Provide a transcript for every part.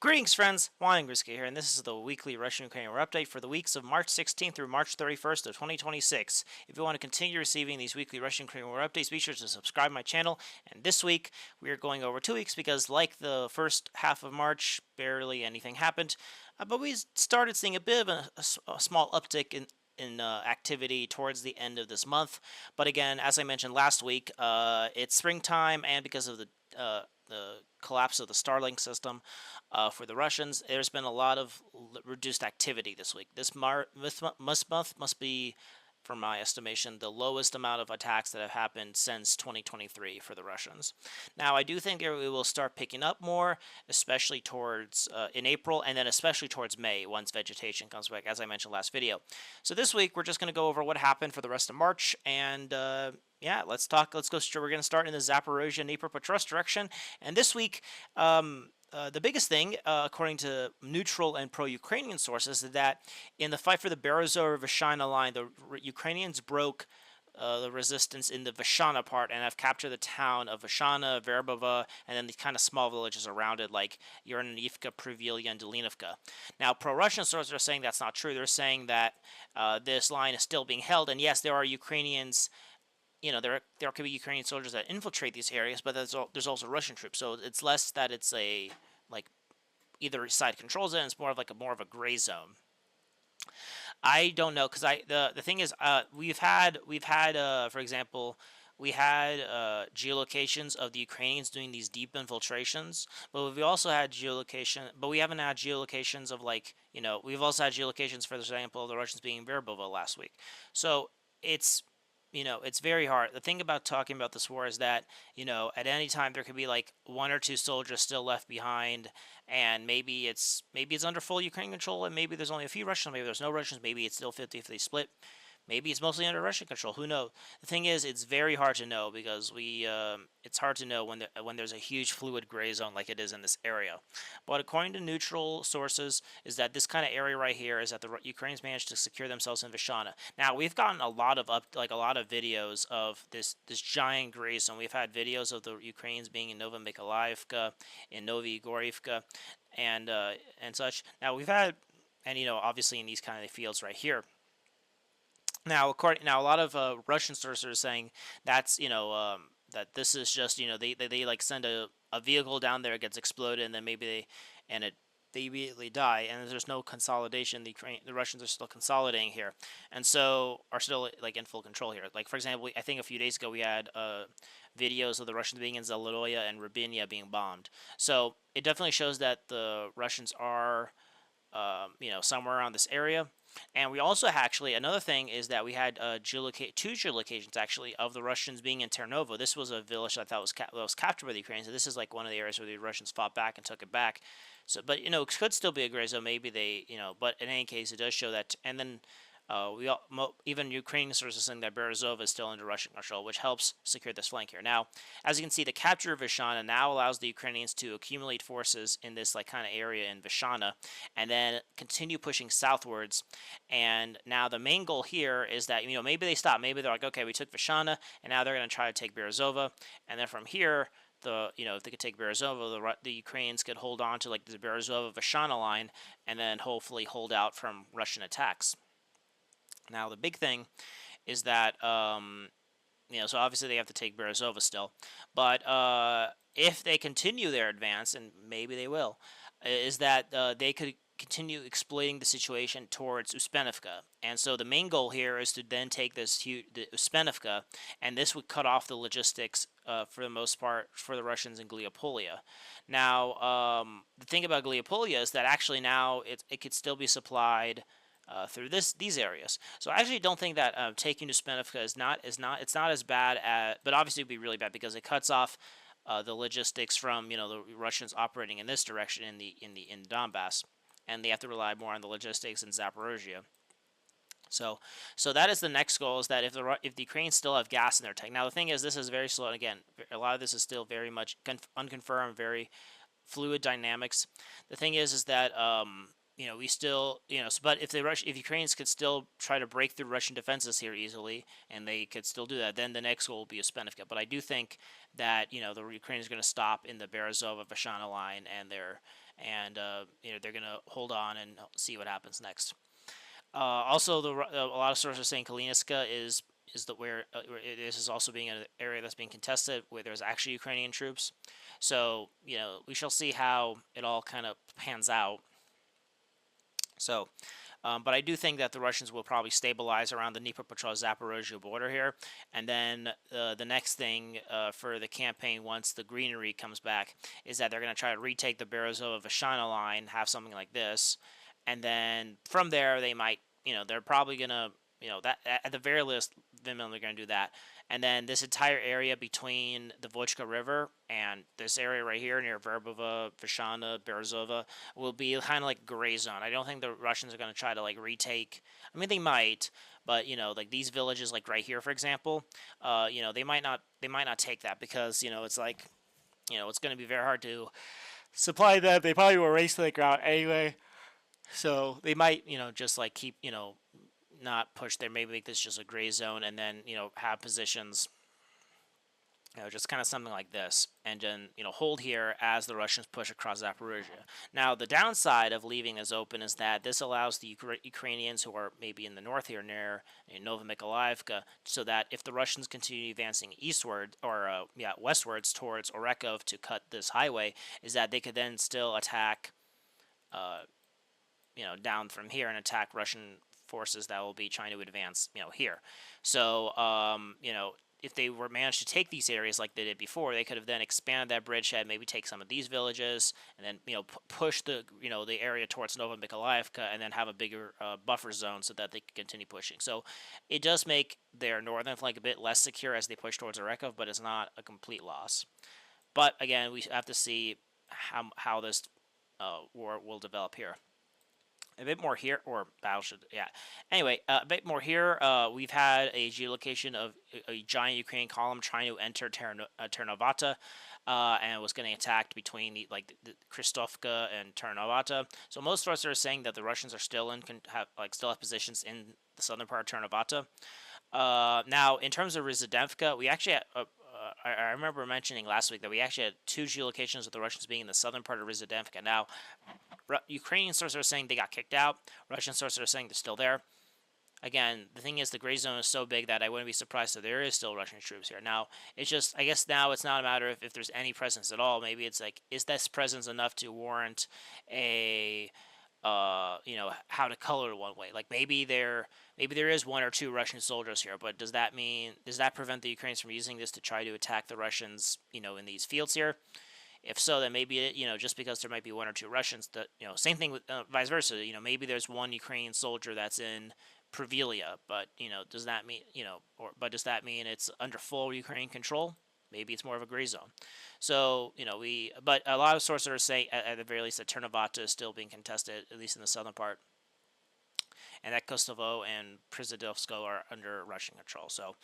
Greetings, friends. Hryshyne here, and this is the weekly Russian-Ukrainian War update for the weeks of March 16th through March 31st of 2026. If you want to continue receiving these weekly Russian-Ukrainian War updates, be sure to subscribe to my channel. And this week, we are going over 2 weeks because, like the first half of March, barely anything happened. But we started seeing a bit of a small uptick in activity towards the end of this month. But again, as I mentioned last week, it's springtime, and because of the collapse of the Starlink system for the Russians, there's been a lot of reduced activity this week. This month must be, from my estimation, the lowest amount of attacks that have happened since 2023 for the Russians. Now, I do think it will start picking up more, especially towards in April, and then especially towards May once vegetation comes back, as I mentioned last video. So this week, we're just going to go over what happened for the rest of March, and yeah, let's go. We're going to start in the Zaporizhia, Dnipropetrovsk direction, and this week, the biggest thing, according to neutral and pro-Ukrainian sources, is that in the fight for the Berezov-Hryshyne line, the Ukrainians broke the resistance in the Vyshana part and have captured the town of Vyshana, Verbova, and then the kind of small villages around it like Urnivka, Privilya, and Dnipropetrovsk. Now, pro-Russian sources are saying that's not true. They're saying that this line is still being held, and yes, there are Ukrainians. You know, there could be Ukrainian soldiers that infiltrate these areas, but there's also Russian troops. So it's less that it's a like either side controls it, and it's more of a gray zone. I don't know, because the thing is, we've had for example, we had geolocations of the Ukrainians doing these deep infiltrations, but we also had but we haven't had geolocations of we've also had geolocations, for example, of the Russians being in Verbova last week. So it's it's very hard. The thing about talking about this war is that, at any time there could be like 1 or 2 soldiers still left behind, and maybe it's under full Ukrainian control, and maybe there's only a few Russians, maybe there's no Russians, maybe it's still 50-50 split. Maybe it's mostly under Russian control. Who knows? The thing is, it's very hard to know because it's hard to know when there's a huge fluid gray zone like it is in this area. But according to neutral sources, is that this kind of area right here is that the Ukrainians managed to secure themselves in Vyshana. Now we've gotten a lot of videos of this giant gray zone. We've had videos of the Ukrainians being in Nova Mykolaiivka, in Novy Igorivka, and such. Now we've had, and obviously in these kind of fields right here. Now, a lot of Russian sources are saying that's that this is just they like send a vehicle down there, it gets exploded, and then maybe they immediately die, and there's no consolidation. The Russians are still consolidating here, and so are still like in full control here. Like, for example, I think a few days ago we had videos of the Russians being in Zaporizhia and Rybinnya being bombed. So it definitely shows that the Russians are somewhere around this area. And we also actually, another thing is that we had two geolocations actually of the Russians being in Ternovo. This was a village that I thought was captured by the Ukrainians. So this is like one of the areas where the Russians fought back and took it back. So, but it could still be a gray zone. Maybe they, but in any case, it does show that. And then even Ukrainian sources saying that Berezov is still under Russian control, which helps secure this flank here. Now, as you can see, the capture of Vyshana now allows the Ukrainians to accumulate forces in this kind of area in Vyshana, and then continue pushing southwards. And now the main goal here is that maybe they stop, maybe they're like, okay, we took Vyshana, and now they're going to try to take Berezova, and then from here, if they could take Berezova, the Ukrainians could hold on to the Berezova-Vyshana line, and then hopefully hold out from Russian attacks. Now, the big thing is that, so obviously they have to take Berezova still, but if they continue their advance, and maybe they will, is that they could continue exploiting the situation towards Uspenivka. And so the main goal here is to then take the Uspenivka, and this would cut off the logistics for the most part for the Russians in Dobropillya. Now, the thing about Dobropillya is that actually now it could still be supplied through these areas. So I actually don't think that taking Uspenivka is not as bad, but obviously it would be really bad because it cuts off the logistics from the Russians operating in this direction in Donbass, and they have to rely more on the logistics in Zaporizhia. So that is the next goal, is that if the Ukrainians still have gas in their tank. Now the thing is, this is very slow, and again, a lot of this is still very much unconfirmed, very fluid dynamics. The thing is that we still, but if Ukrainians could still try to break through Russian defenses here easily, and they could still do that, then the next goal will be Uspenivka. But I do think that, the Ukrainians are going to stop in the Berezova-Vyshana line, and and they're going to hold on and see what happens next. Also, a lot of sources are saying Kaliniska is the where this is also being an area that's being contested, where there's actually Ukrainian troops. So we shall see how it all kind of pans out. So, but I do think that the Russians will probably stabilize around the Dnipropetrovsk-Zaporizhia border here, and then the next thing for the campaign, once the greenery comes back, is that they're going to try to retake the Berezova-Vashana line, have something like this, and then from there they might, they're probably going to, that at the very least, they're going to do that. And then this entire area between the Vochka River and this area right here near Verbova, Vashana, Berezova will be kind of like gray zone. I don't think the Russians are going to try to like retake. I mean, they might, but like these villages, like right here, for example, they might not take that because it's like, it's going to be very hard to supply them. They probably will race to the ground anyway, so they might just like keep not push there, maybe make this just a gray zone, and then have positions, just kind of something like this, and then hold here as the Russians push across Zaporizhia. Now the downside of leaving this open is that this allows the Ukrainians who are maybe in the north here near Novomykolaiivka, so that if the Russians continue advancing eastward or westwards towards Orekov to cut this highway, is that they could then still attack down from here and attack Russian forces that will be trying to advance, here. So, if they were managed to take these areas like they did before, they could have then expanded that bridgehead, maybe take some of these villages, and then, push the, the area towards Novomykolaiivka, and then have a bigger buffer zone so that they can continue pushing. So, it does make their northern flank a bit less secure as they push towards Orekov, but it's not a complete loss. But again, we have to see how this war will develop here. A bit more here, or battle should, yeah. Anyway, a bit more here. We've had a geolocation of a giant Ukrainian column trying to enter Ternovata, and was getting attacked between the Kristovka and Ternovata. So most sources are saying that the Russians are still still have positions in the southern part of Ternovata. Now, in terms of Hryshyne, we actually had, I remember mentioning last week that we actually had 2 geolocations of the Russians being in the southern part of Hryshyne. Now, Ukrainian sources are saying they got kicked out. Russian sources are saying they're still there. Again, the thing is, the gray zone is so big that I wouldn't be surprised that there is still Russian troops here. Now, it's just, I guess now it's not a matter of if there's any presence at all. Maybe it's like, is this presence enough to warrant a, how to color it one way? Like maybe there is 1 or 2 Russian soldiers here, but does that prevent the Ukrainians from using this to try to attack the Russians, in these fields here? If so, then maybe just because there might be 1 or 2 Russians, that same thing with vice versa. Maybe there's 1 Ukrainian soldier that's in Provilia, but does that mean does that mean it's under full Ukrainian control? Maybe it's more of a gray zone. So but a lot of sources are saying at the very least that Ternovata is still being contested, at least in the southern part, and that Kostovo and Przydovsko are under Russian control. So.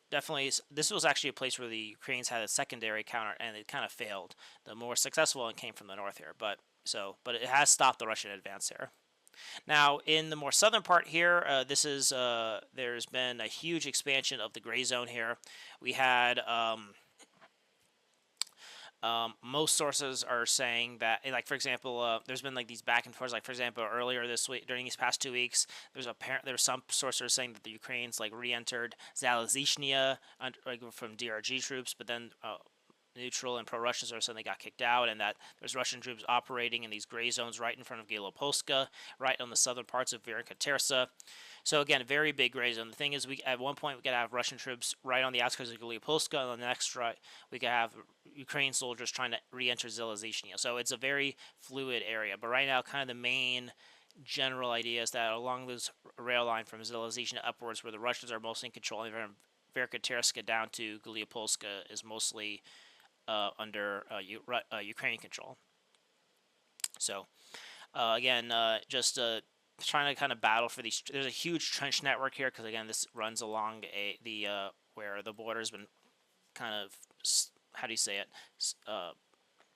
Definitely, this was actually a place where the Ukrainians had a secondary counter, and it kind of failed. The more successful one came from the north here, but it has stopped the Russian advance here. Now, in the more southern part here, there's been a huge expansion of the gray zone here. We had most sources are saying that, like, for example, there's been like these back and forths. Like, for example, earlier this week, during these past 2 weeks, there's some sources saying that the Ukrainians re-entered Zaporizhia from DRG troops, but then neutral and pro-Russians are saying they got kicked out, and that there's Russian troops operating in these gray zones right in front of Gilopolska, right on the southern parts of Verkhotursk. So again, very big gray zone. The thing is, at one point we could have Russian troops right on the outskirts of Gilopolska, and on the next we could have Ukrainian soldiers trying to re-enter Zaporizhia. So it's a very fluid area. But right now, kind of the main general idea is that along this rail line from Zaporizhia upwards, where the Russians are mostly in control, and from Verkhotursk down to Gilopolska is mostly under Ukrainian control. So again, just trying to kind of battle for these. There's a huge trench network here because again, this runs along where the border's been kind of, how do you say it,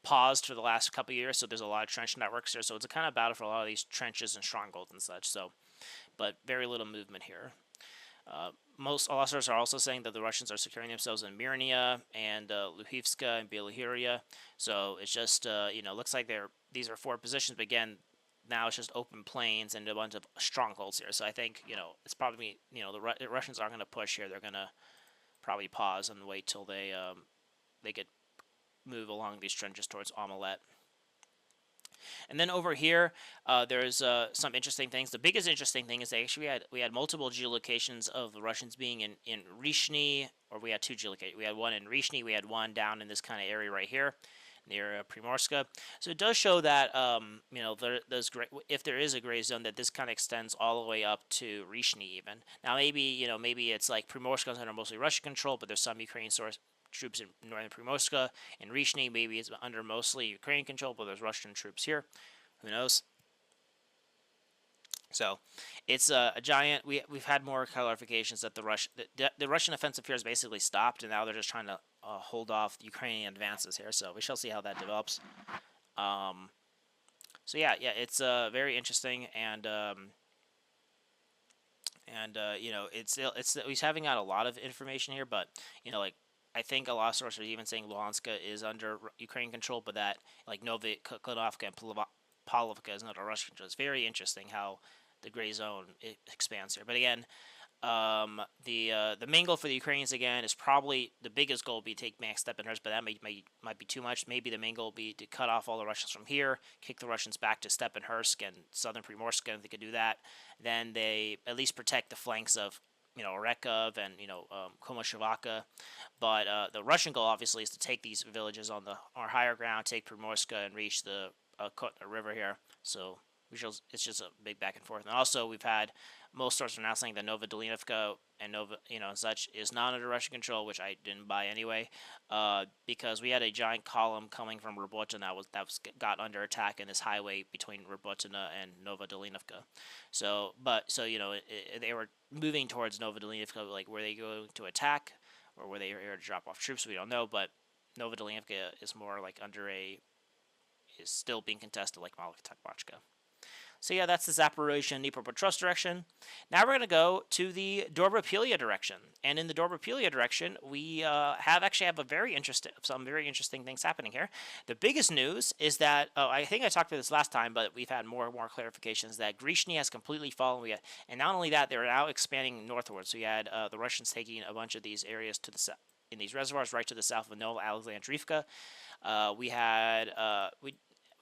paused for the last couple of years. So there's a lot of trench networks here. So it's a kind of battle for a lot of these trenches and strongholds and such. So, but very little movement here. Most authors are also saying that the Russians are securing themselves in Myrnia and Luhivska and Belahuria. So it's just looks like these are forward positions, but again, now it's just open plains and a bunch of strongholds here. So I think it's probably the Russians aren't going to push here. They're going to probably pause and wait till they get move along these trenches towards Omelette. And then over here, there's some interesting things. The biggest interesting thing is that actually we had multiple geolocations of the Russians being in Hryshyne, or we had two geolocations. We had one in Hryshyne, we had one down in this kind of area right here near Primorska. So it does show that if there is a gray zone, that this kind of extends all the way up to Hryshyne even. Now maybe it's like Primorska is under mostly Russian control, but there's some Ukrainian troops in northern Primorska. And Hryshyne maybe it's under mostly Ukrainian control, but there's Russian troops here. Who knows? So it's a giant. We've had more clarifications that the Russian offensive here has basically stopped, and now they're just trying to hold off the Ukrainian advances here. So we shall see how that develops. So yeah, it's very interesting, and he's having out a lot of information here, but I think a lot of sources are even saying Luhansk is under Ukrainian control, but that Novy Klinovka and Pavlovka is not a Russian control. It's very interesting how the gray zone expands here. But again, the main goal for the Ukrainians again is probably the biggest goal would be to take back Steppenhurst, but that might be too much. Maybe the main goal would be to cut off all the Russians from here, kick the Russians back to Steppenhursk and southern Primorska. If they could do that, then they at least protect the flanks of Orekov and Komashevaka. But the Russian goal obviously is to take these villages on our higher ground, take Primorska, and reach the Kotna River here. So it's just a big back and forth. And also we've had most sources are now saying that Novodolivka and such is not under Russian control, which I didn't buy anyway, because we had a giant column coming from Robotyna that got under attack in this highway between Robotyna and Novodolivka. They were moving towards Novodolivka, like were they going to attack or were they here to drop off troops? We don't know, but Novodolivka is more like is still being contested like Malaktakbachka. So yeah, that's the Zaporizhia and Dnipropetrovsk direction. Now we're going to go to the Dobropillya direction. And in the Dobropillya direction, we have some very interesting things happening here. The biggest news is that, I think I talked about this last time, but we've had more and more clarifications that Hryshyne has completely fallen. And not only that, they're now expanding northward. So you had the Russians taking a bunch of these areas to the south, in these reservoirs right to the south of Nova Alexandrivka.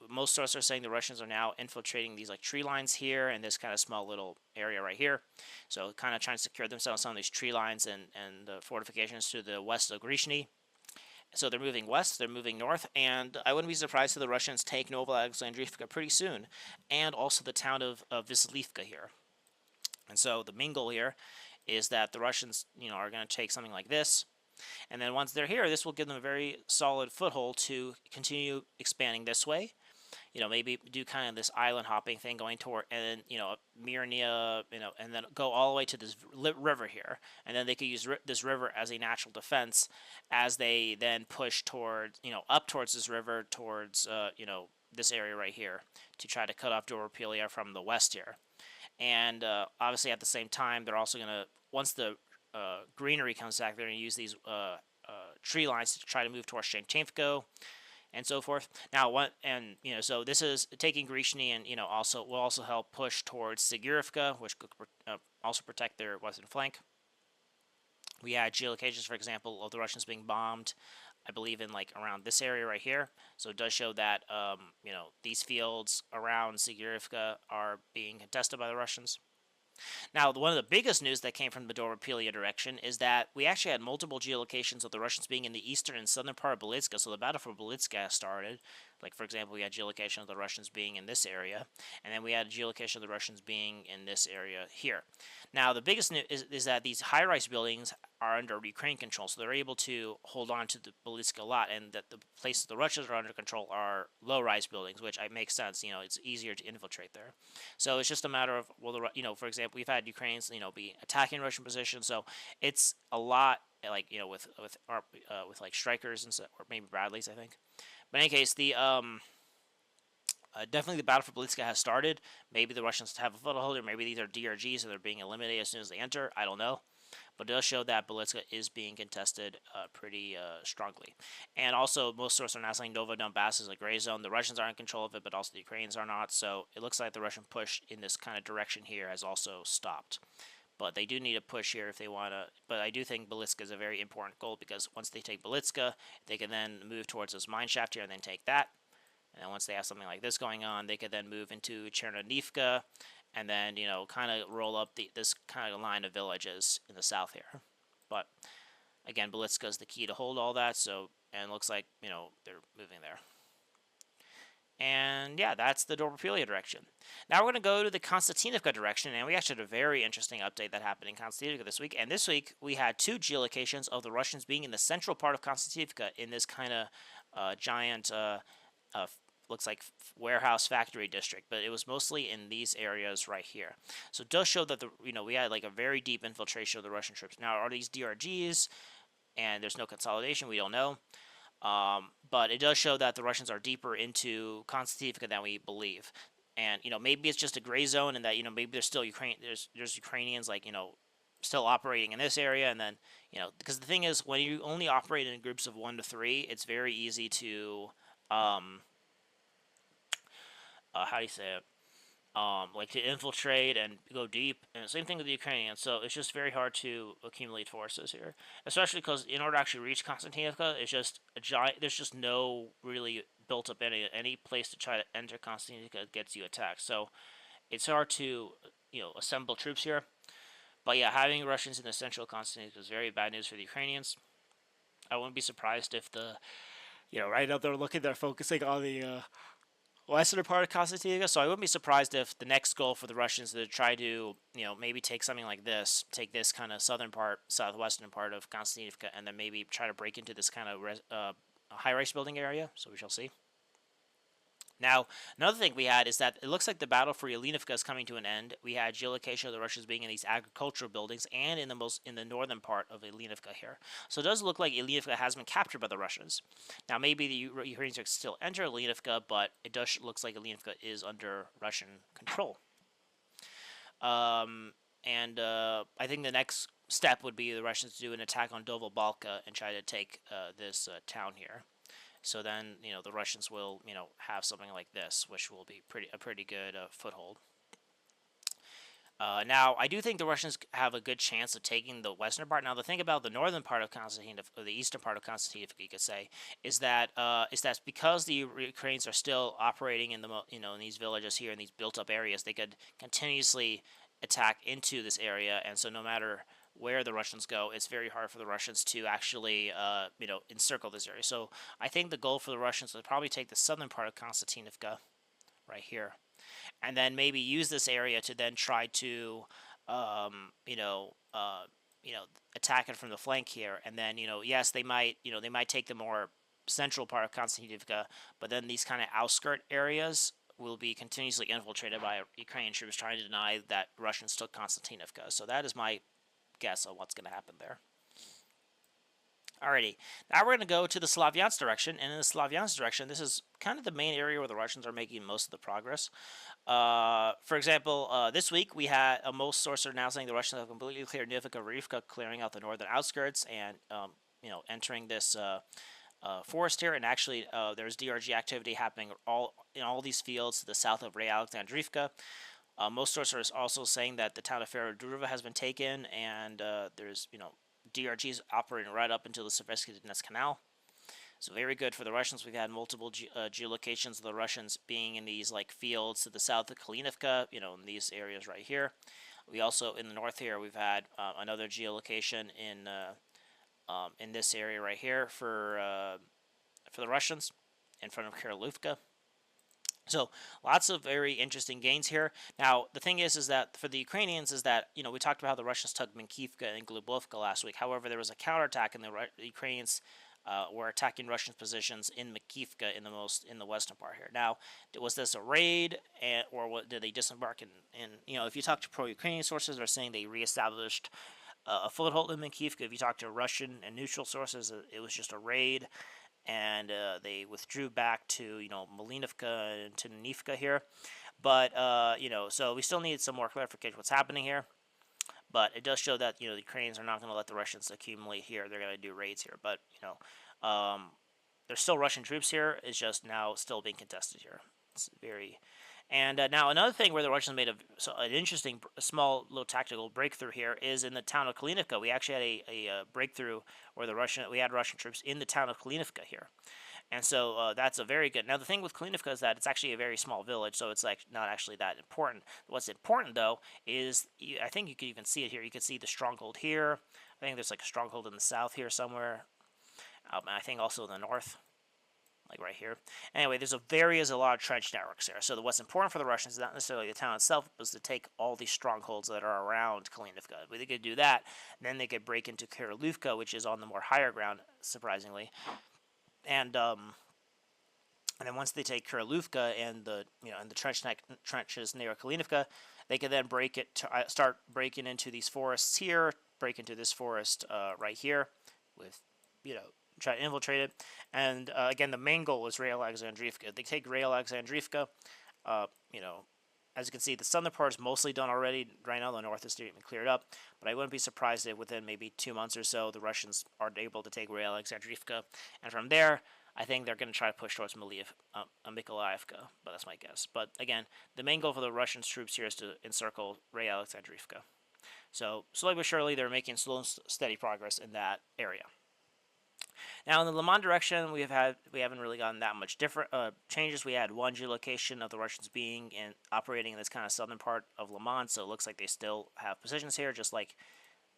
Most sources are saying the Russians are now infiltrating these tree lines here and this kind of small little area right here. So kind of trying to secure themselves on these tree lines and the fortifications to the west of Hryshyne. So they're moving west, they're moving north, and I wouldn't be surprised if the Russians take Nova Alexandrivka pretty soon, and also the town of Vyslivka here. And so the main goal here is that the Russians, are going to take something like this. And then once they're here, this will give them a very solid foothold to continue expanding this way. Maybe do kind of this island hopping thing going toward, and then, Myrnia, and then go all the way to this river here. And then they could use this river as a natural defense as they then push towards, up towards this river, towards, this area right here to try to cut off Dobropillya from the west here. And obviously at the same time, they're also going to, once the greenery comes back, they're going to use these tree lines to try to move towards Shevchenko and so forth. Now, so this is taking Hryshyne, and will also help push towards Sigurivka, which could also protect their western flank. We had geolocations, for example, of the Russians being bombed, I believe in around this area right here. So it does show that these fields around Sigurivka are being contested by the Russians. Now, one of the biggest news that came from the Dobropillya direction is that we actually had multiple geolocations of the Russians being in the eastern and southern part of Belitska. So the battle for Belitska started. Like, for example, we had geolocation of the Russians being in this area, and then we had geolocation of the Russians being in this area here. Now, the biggest news is that these high-rise buildings are under Ukrainian control, so they're able to hold on to the Belitska a lot, and that the places the Russians are under control are low-rise buildings, which makes sense. It's easier to infiltrate there. So it's just a matter of, for example, we've had Ukrainians, be attacking Russian positions, so it's a lot, with Strikers and so, or maybe Bradleys, I think. But in any case, definitely the battle for Belitska has started. Maybe the Russians have a foothold, or maybe these are DRGs, so they're being eliminated as soon as they enter. I don't know. but it does show that Belitska is being contested pretty strongly. And also, most sources are now saying Novo Donbass is a gray zone. The Russians are in control of it, but also the Ukrainians are not. So it looks like the Russian push in this kind of direction here has also stopped. But they do need a push here if they want to. But I do think Belitska is a very important goal, because once they take Belitska, they can then move towards this mine shaft here and then take that. And then once they have something like this going on, they could then move into Chernivka, and then, you know, kind of roll up this kind of line of villages in the south here. But again, Belitska is the key to hold all that. So, and it looks like, you know, they're moving there. And yeah, that's the Dobropillya direction. Now we're going to go to the Kostiantynivka direction, and we actually had a very interesting update that happened in Kostiantynivka this week. And this week we had 2 geolocations of the Russians being in the central part of Kostiantynivka in this kind of giant, looks like warehouse factory district, but it was mostly in these areas right here. So it does show that we had like a very deep infiltration of the Russian troops. Now, are these DRGs and there's no consolidation? We don't know. But it does show that the Russians are deeper into Kostiantynivka than we believe. And, you know, maybe it's just a gray zone, and that, you know, maybe there's still there's Ukrainians, like, you know, still operating in this area. And then, you know, because the thing is, when you only operate in groups of 1 to 3, it's very easy to how do you say it? Like to infiltrate and go deep, and same thing with the Ukrainians. So it's just very hard to accumulate forces here, especially because in order to actually reach Kostiantynivka, it's just a giant. There's just no really built up any place to try to enter Kostiantynivka gets you attacked. So it's hard to, you know, assemble troops here. But yeah, having Russians in the central Kostiantynivka is very bad news for the Ukrainians. I wouldn't be surprised if right now they're focusing on the western part of Kostyantynivka, so I wouldn't be surprised if the next goal for the Russians is to try to, you know, maybe take something like this, take this kind of southwestern part of Kostyantynivka, and then maybe try to break into this kind of high-rise building area, so we shall see. Now, another thing we had is that it looks like the battle for Yelinivka is coming to an end. We had geolocation of the Russians being in these agricultural buildings and in the northern part of Yelinivka here. So it does look like Yelinivka has been captured by the Russians. Now, maybe the Ukrainians are still enter Yelinivka, but it does looks like Yelinivka is under Russian control. I think the next step would be the Russians to do an attack on Dobropillya and try to take this town here. So then, you know, the Russians will, you know, have something like this, which will be a pretty good foothold. Now, I do think the Russians have a good chance of taking the western part. Now, the thing about the northern part of Kostiantynivka, or the eastern part of Kostiantynivka, you could say, is that because the Ukrainians are still operating in in these villages here, in these built-up areas, they could continuously attack into this area, and so no matter where the Russians go, it's very hard for the Russians to actually, encircle this area. So I think the goal for the Russians would probably take the southern part of Kostiantynivka, right here, and then maybe use this area to then try to, attack it from the flank here. And then, yes, they might take the more central part of Kostiantynivka, but then these kind of outskirt areas will be continuously infiltrated by Ukrainian troops trying to deny that Russians took Kostiantynivka. So that is my guess on what's going to happen there. Alrighty, now we're going to go to the Slavyansk direction, and in the Slavyansk direction, this is kind of the main area where the Russians are making most of the progress. For example, this week we had most sources are now saying the Russians have completely cleared Rivka, clearing out the northern outskirts and entering this forest here. And actually, there's DRG activity happening in all these fields to the south of Alexandrivka. Most sources are also saying that the town of Ferodurova has been taken, and there's DRGs operating right up until the Sopych Canal. So very good for the Russians. We've had multiple geolocations of the Russians being in these like fields to the south of Kalinivka, in these areas right here. We also in the north here we've had another geolocation in this area right here for the Russians in front of Kharkov. So lots of very interesting gains here. Now the thing is that for the Ukrainians is that we talked about how the Russians took Minkivka and Glubovka last week. However, there was a counterattack, and the Ukrainians were attacking Russian positions in Minkivka in the western part here. Now, was this a raid, or did they disembark? If you talk to pro-Ukrainian sources, they're saying they reestablished a foothold in Minkivka. If you talk to Russian and neutral sources, it was just a raid. And they withdrew back to, Malinivka and to Dnipropetrovsk here. But, so we still need some more clarification what's happening here. but it does show that, the Ukrainians are not going to let the Russians accumulate here. They're going to do raids here, but, there's still Russian troops here. It's just now still being contested here. It's very... And now another thing where the Russians made an interesting, small, little tactical breakthrough here is in the town of Kalinivka. We actually had a breakthrough where we had Russian troops in the town of Kalinivka here. And so that's a very good... Now, the thing with Kalinivka is that it's actually a very small village, so it's like not actually that important. What's important, though, is I think you can even see it here. You can see the stronghold here. I think there's like a stronghold in the south here somewhere. And I think also in the north, like right here. Anyway, there's a lot of trench networks there. So what's important for the Russians is not necessarily the town itself, but to take all these strongholds that are around Kalinivka. If they could do that, then they could break into Kirilivka, which is on the more higher ground, surprisingly. And then once they take Kirilivka and the trenches near Kalinivka, they could then start breaking into these forests here, break into this forest right here, with try to infiltrate it. And again, the main goal is Rail Alexandrivka. If they take Rail Alexandrivka, as you can see, the southern part is mostly done already. Right now, the north is still even cleared up. But I wouldn't be surprised if within maybe 2 months or so, the Russians are able to take Rail Alexandrivka. And from there, I think they're going to try to push towards Mykolaiivka. But that's my guess. But again, the main goal for the Russian troops here is to encircle Rail Alexandrivka. So slowly but surely, they're making slow and steady progress in that area. Now in the Lyman direction, we haven't really gotten that much different changes. We had one geolocation of the Russians being operating in this kind of southern part of Lyman, so it looks like they still have positions here. Just like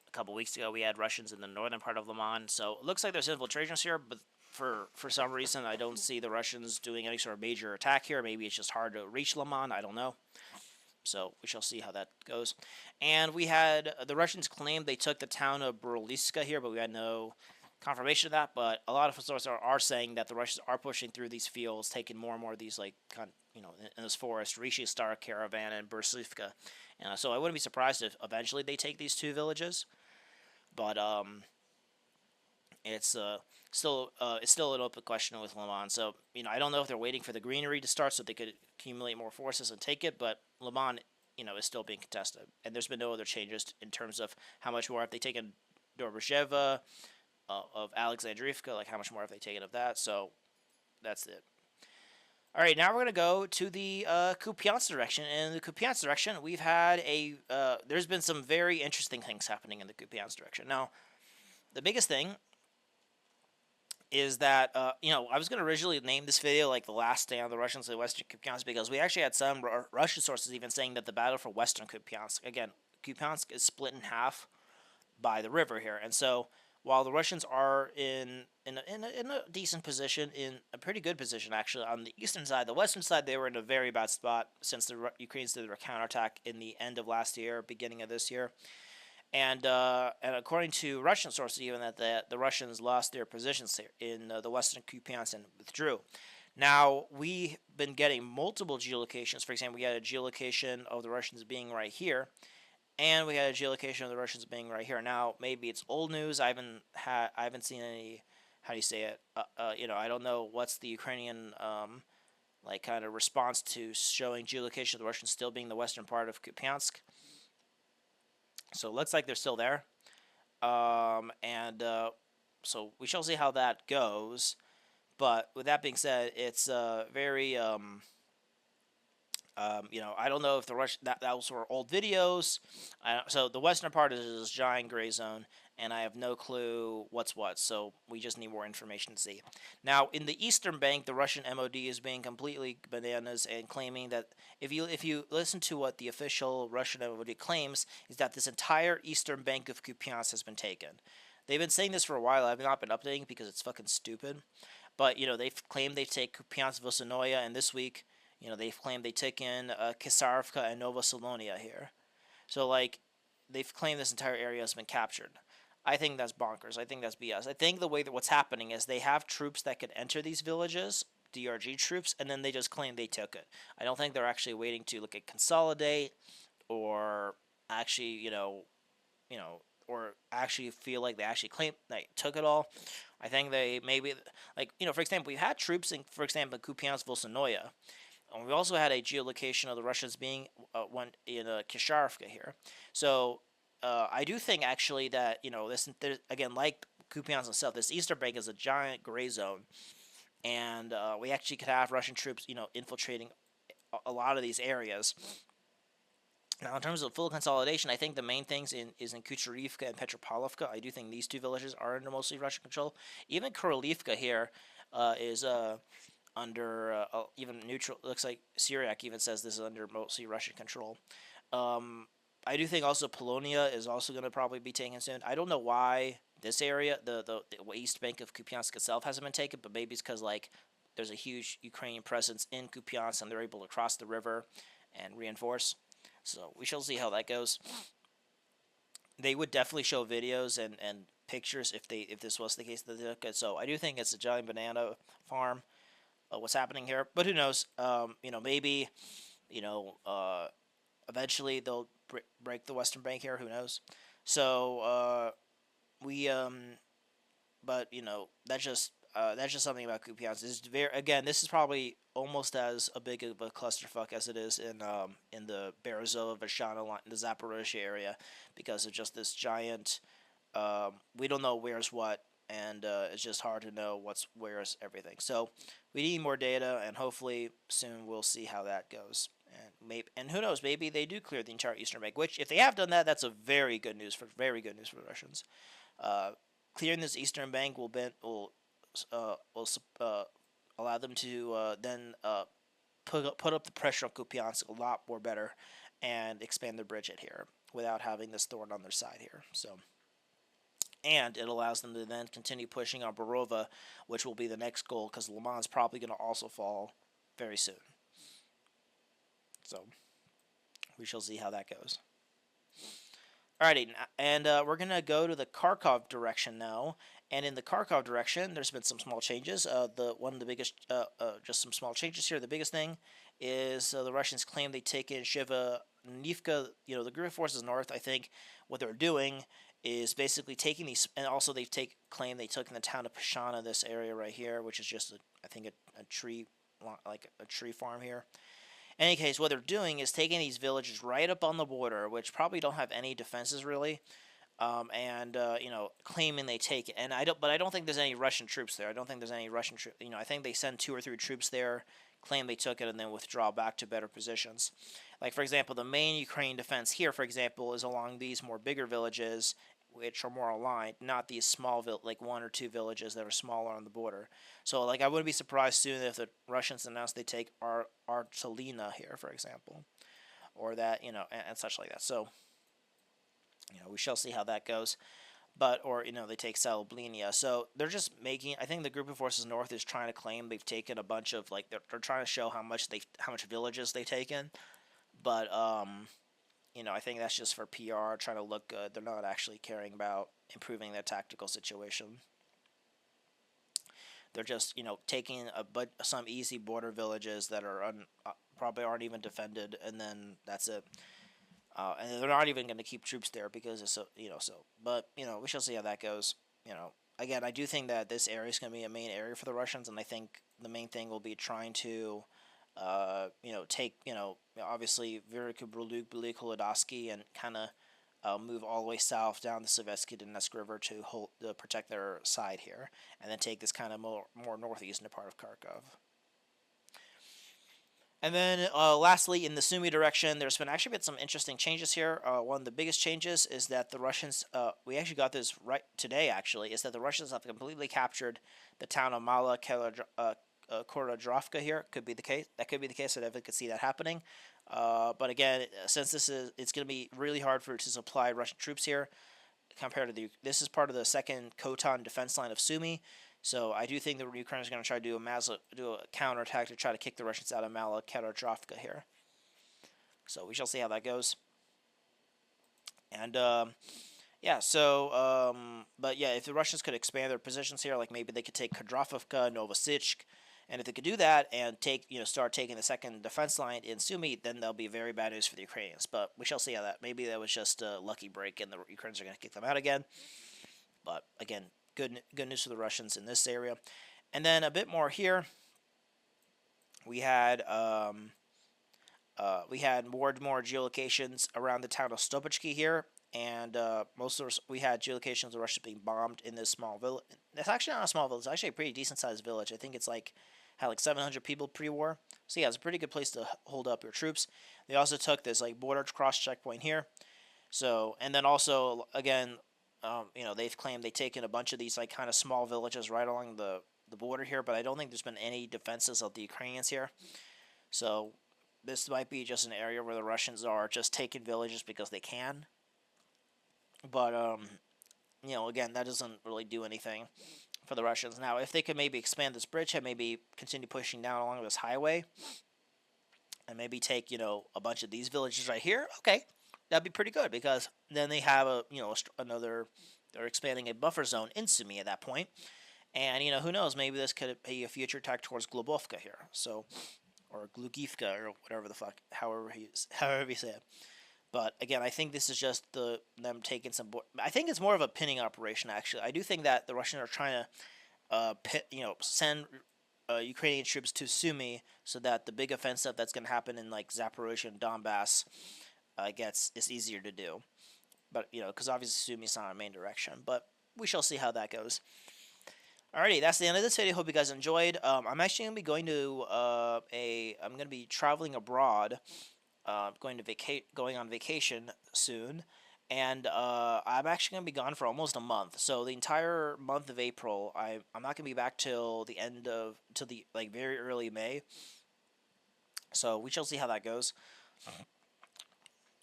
a couple weeks ago, we had Russians in the northern part of Lyman, so it looks like there's infiltrations here. But for some reason, I don't see the Russians doing any sort of major attack here. Maybe it's just hard to reach Lyman. I don't know. So we shall see how that goes. And we had the Russians claim they took the town of Boriska here, but we had no confirmation of that. But a lot of sources are saying that the Russians are pushing through these fields, taking more and more of these, like, in this forest, Hryshyne, Star Caravan, and Berslivka. And so I wouldn't be surprised if eventually they take these two villages. But it's still an open question with Lyman. So I don't know if they're waiting for the greenery to start so they could accumulate more forces and take it. But Lyman, is still being contested, and there's been no other changes in terms of how much more have they taken Dobropillya, of Alexandrivka, like how much more have they taken of that. So that's it. All right, now we're going to go to the Kupyansk direction. And in the Kupyansk direction, we've had there's been some very interesting things happening in the Kupyansk direction. Now, the biggest thing is that, I was going to originally name this video like the last stand of the Russians in Western Kupyansk, because we actually had some Russian sources even saying that the battle for Western Kupyansk, again, Kupyansk is split in half by the river here. And so while the Russians are in a decent position, in a pretty good position actually on the eastern side, the western side they were in a very bad spot since the Ukrainians did their counterattack in the end of last year, beginning of this year, and according to Russian sources, even that the Russians lost their positions here in the western Kupyansk and withdrew. Now we've been getting multiple geolocations. For example, we had a geolocation of the Russians being right here. And we had a geolocation of the Russians being right here. Now, maybe it's old news. I haven't seen any. How do you say it? I don't know what's the Ukrainian kind of response to showing geolocation of the Russians still being the western part of Kupyansk. So it looks like they're still there, so we shall see how that goes. But with that being said, it's very. I don't know if the Russian those were old videos. So the western part is this giant gray zone, and I have no clue what's what. So we just need more information to see. Now, in the eastern bank, the Russian MOD is being completely bananas and claiming that if you listen to what the official Russian MOD claims, is that this entire eastern bank of Kupyansk has been taken. They've been saying this for a while. I've not been updating because it's fucking stupid. But they've claimed they take Kupyansk, Vosinoya, and this week, they've claimed they took in Kisarivka and Novosolonia here. So, they've claimed this entire area has been captured. I think that's bonkers. I think that's BS. I think the way that what's happening is they have troops that could enter these villages, DRG troops, and then they just claim they took it. I don't think they're actually waiting to look at consolidate or actually, or actually feel like they actually claim they took it all. I think they maybe, for example, we had troops in, for example, Kupyansk, Vosinoya. And we also had a geolocation of the Russians being one in Kisarivka here. So I do think actually that this again, like Kupyansk and stuff, this eastern bank is a giant gray zone, and we actually could have Russian troops infiltrating a lot of these areas. Now, in terms of full consolidation, I think the main things is in Kucherivka and Petropavlovka. I do think these two villages are under mostly Russian control. Even Korolivka here is under even neutral. Looks like Syriac even says this is under mostly Russian control. I do think also Polonia is also going to probably be taken soon. I don't know why this area, the east bank of Kupyansk itself, hasn't been taken, but maybe it's because like there's a huge Ukrainian presence in Kupyansk and they're able to cross the river and reinforce. So we shall see how that goes. They would definitely show videos and pictures if this was the case. So I do think it's a giant banana farm. What's happening here? But who knows? Maybe eventually they'll break the Western Bank here. Who knows? So but that's just something about Kupyansk. This is probably almost as a big of a clusterfuck as it is in the Berezova, Vashana line, the Zaporizhia area, because of just this giant. We don't know where's what, and it's just hard to know where's everything. So we need more data, and hopefully soon we'll see how that goes. And who knows? Maybe they do clear the entire Eastern Bank. Which, if they have done that, that's a very good news for the Russians. Clearing this Eastern Bank will allow them to then put up the pressure on Kupyansk a lot more better and expand their bridgehead here without having this thorn on their side here. So, and it allows them to then continue pushing on Borova, which will be the next goal because Lyman's probably going to also fall very soon. So we shall see how that goes. Alrighty, and we're going to go to the Kharkov direction now. And in the Kharkov direction, there's been some small changes. One of the biggest, just some small changes here. The biggest thing is the Russians claim they take in Slavyansk. The group of forces north. I think what they're doing is basically taking these, and also they claim they took in the town of Pashana, this area right here, which is just I think a tree, like a tree farm here. In any case, what they're doing is taking these villages right up on the border, which probably don't have any defenses really, and claiming they take it. And I don't think there's any Russian troops there. I don't think there's any Russian troops. I think they send 2 or 3 troops there, claim they took it, and then withdraw back to better positions. Like for example, the main Ukrainian defense here, for example, is along these more bigger villages, which are more aligned, not these small like 1 or 2 villages that are smaller on the border. So like I wouldn't be surprised soon if the Russians announce they take Artelina here, for example, or that and such like that. So we shall see how that goes. Or they take Slavyansk. So they're just making. I think the group of forces north is trying to claim they've taken a bunch of they're trying to show how much villages they've taken, but I think that's just for PR, trying to look good. They're not actually caring about improving their tactical situation. They're just, taking some easy border villages that are probably aren't even defended, and then that's it. And they're not even going to keep troops there because it's But we shall see how that goes. Again, I do think that this area is going to be a main area for the Russians, and I think the main thing will be trying to take, obviously Verikha Bruluk, Holodowski, and kind of move all the way south down the Savetsky Donetsk River to protect their side here, and then take this kind of more northeastern part of Kharkov. And then lastly, in the Sumy direction, there's actually been some interesting changes here. One of the biggest changes is that the Russians, we actually got this right today actually, is that the Russians have completely captured the town of Mala Korodrovka here. Could be the case. That could be the case. I definitely could see that happening. But again, since it's going to be really hard to supply Russian troops here compared to this is part of the second Khotan defense line of Sumy. So I do think the Ukrainians are going to try to do a counterattack to try to kick the Russians out of Mala Korodrovka here. So we shall see how that goes. And yeah, so but yeah, if the Russians could expand their positions here, like maybe they could take Khodrovka, Novosibirsk, and if they could do that and start taking the second defense line in Sumy, then that'll be very bad news for the Ukrainians. But we shall see how that. Maybe that was just a lucky break, and the Ukrainians are going to kick them out again. But again, good news for the Russians in this area. And then a bit more here. We had more geolocations around the town of Sopych here, and most of we had geolocations of Russia being bombed in this small village. It's actually not a small village. It's actually a pretty decent sized village. I think it's like had like 700 people pre-war. So yeah, it's a pretty good place to hold up your troops. They also took this like border cross checkpoint here. So and then also again, they've claimed they've taken a bunch of these like kind of small villages right along the border here, but I don't think there's been any defenses of the Ukrainians here. So this might be just an area where the Russians are just taking villages because they can. But again, that doesn't really do anything for the Russians. Now, if they could maybe expand this bridgehead, maybe continue pushing down along this highway, and maybe take a bunch of these villages right here, okay, that'd be pretty good because then they have another. They're expanding a buffer zone in Sumy at that point, and who knows, maybe this could be a future attack towards Globovka here, so or Glugivka or whatever the fuck, however you say it. But again, I think this is just them taking some. I think it's more of a pinning operation. Actually, I do think that the Russians are trying to, send Ukrainian troops to Sumy so that the big offensive that's going to happen in like Zaporizhia and Donbass is easier to do. But because obviously Sumy is not our main direction. But we shall see how that goes. Alrighty, that's the end of this video. Hope you guys enjoyed. I'm actually going to be going to I'm going to be traveling abroad. Going on vacation soon, and I'm actually gonna be gone for almost a month. So the entire month of April, I'm not gonna be back till the very early May. So we shall see how that goes.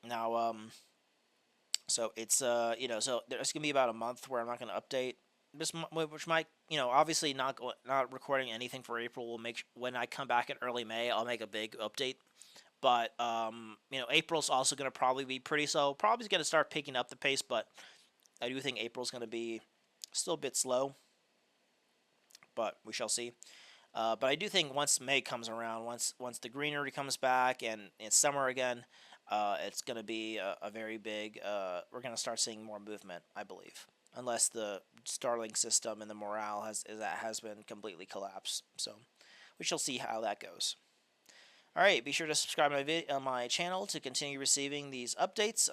Now, so it's so there's gonna be about a month where I'm not gonna update. Which might obviously not recording anything for April will make when I come back in early May, I'll make a big update. But, April's also going to probably be pretty slow. Probably going to start picking up the pace, but I do think April's going to be still a bit slow. But we shall see. But I do think once May comes around, once the greenery comes back and it's summer again, it's going to be a very big, we're going to start seeing more movement, I believe. Unless the Starlink system and the morale has been completely collapsed. So we shall see how that goes. Alright, be sure to subscribe to my channel to continue receiving these updates,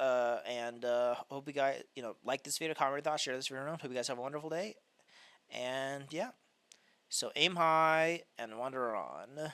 and hope you guys, like this video, comment your thoughts, share this video around. Hope you guys have a wonderful day, and yeah, so aim high and wander on.